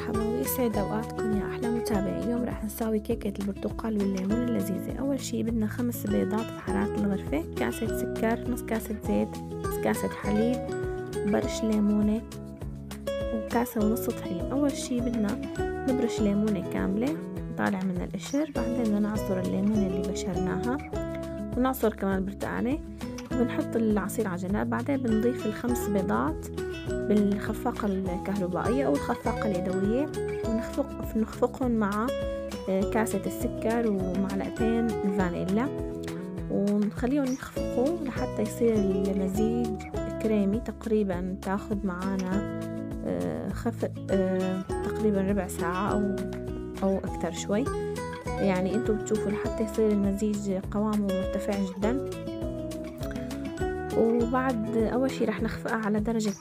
مرحبا ويسعد اوقاتكم يا احلى متابعين. اليوم راح نساوي كيكة البرتقال والليمون اللذيذة. اول شي بدنا 5 بيضات بحرارة الغرفة، كاسة سكر، نص كاسة زيت، نص كاسة حليب، برش ليمونة، وكاسة ونص طحين. اول شي بدنا نبرش ليمونة كاملة نطالع من القشر، بعدين بدنا نعصر الليمونة اللي بشرناها ونعصر كمان برتقانة، بنحط العصير على جنب. بعدين بنضيف ال5 بيضات بالخفاقة الكهربائية أو الخفاقة اليدوية ونخفقهم مع كاسة السكر ومعلقتين الفانيلا، ونخليهم يخفقوا لحتى يصير المزيج كريمي. تقريبا تاخد معانا خفق تقريبا ربع ساعة أو أكتر شوي، يعني انتوا بتشوفوا لحتى يصير المزيج قوامه مرتفع جدا. وبعد أول شي رح نخفقها على درجة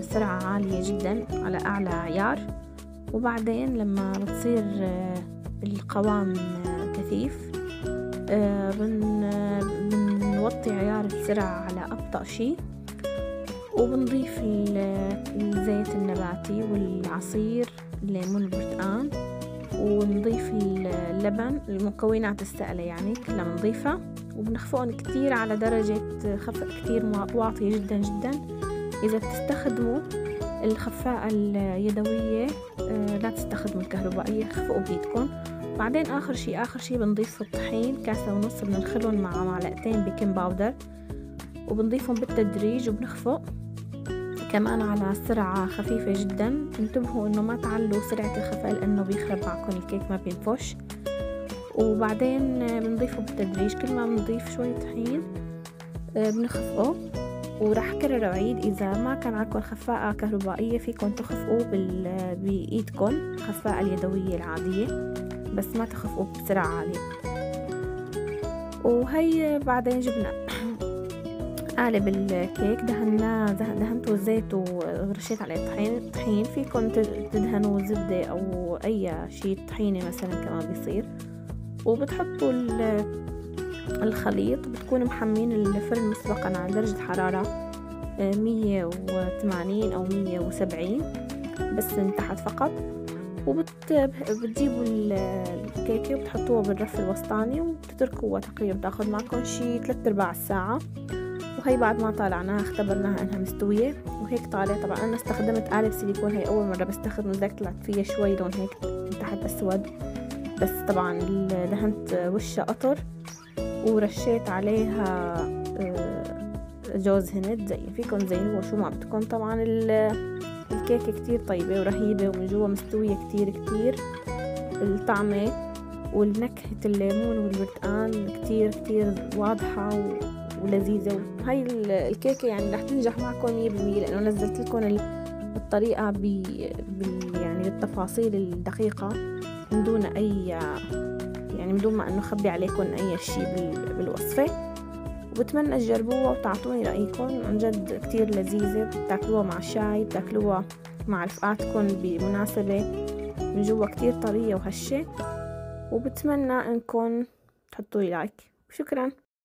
سرعة عالية جدا على أعلى عيار، وبعدين لما بتصير القوام كثيف بنوطي عيار السرعة على أبطأ شي، وبنضيف الزيت النباتي والعصير الليمون البرتقان، ونضيف اللبن، المكونات السائلة يعني كلها بنضيفها، وبنخفقهم كتير على درجة خفق كتير واطية جدا جدا. إذا بتستخدموا الخفاقة اليدوية لا تستخدموا الكهربائية، خفقوا بيدكم. بعدين آخر شي بنضيف الطحين، كاسة ونص، بننخلهم مع معلقتين بيكنج باودر وبنضيفهم بالتدريج، وبنخفق كمان على سرعة خفيفة جدا. انتبهوا انه ما تعلوا سرعة الخفق لانه بيخرب معكم الكيك، ما بينفش. وبعدين بنضيفه بالتدريج، كل ما بنضيف شوية طحين بنخفقه. وراح اكرر وعيد، اذا ما كان عندكم خفاقة كهربائية فيكم تخفقوا بايدكم الخفاقة اليدوية العادية، بس ما تخفقوا بسرعة عالية. وهي بعدين جبنا قالب الكيك، دهنته زيت ورشيت عليه طحين. فيكم تدهنوا زبدة او اي شيء، طحينة مثلا كمان بيصير. وبتحطوا الخليط، بتكونوا محمين الفرن مسبقا على درجة حرارة 180 او 170 بس من تحت فقط. بتجيبوا الكيكة وبتحطوها بالرف الوسطاني وبتتركوها تقريبا تاخد معكم شي 3/4 ساعة. وهي بعد ما طالعناها اختبرناها انها مستوية وهيك طالع. طبعا انا استخدمت قالب سيليكون، هي اول مرة بستخدمه، لذلك طلعت فيها شوي لون هيك من تحت اسود، بس طبعا دهنت وشها قطر ورشيت عليها جوز هند. زي فيكم زينوها شو ما بدكم. طبعا الكيكة كتير طيبة ورهيبة ومن جوا مستوية كتير كتير. الطعمة والنكهة الليمون والبرتقان كتير كتير واضحة ولذيذة. وهي الكيكة يعني رح تنجح معكم 100%، لأنه نزلت لكم الطريقة يعني بالتفاصيل الدقيقة من دون أي يعني من دون ما أنه أخبي عليكم أي شيء بالوصفة. وبتمنى تجربوها وتعطوني رأيكم. عن جد كتير لذيذة، بتاكلوها مع شاي، بتاكلوها مع رفقاتكم بمناسبة، من جوا كتير طرية وهشة. وبتمنى أنكم تحطوا لي لايك. شكرا.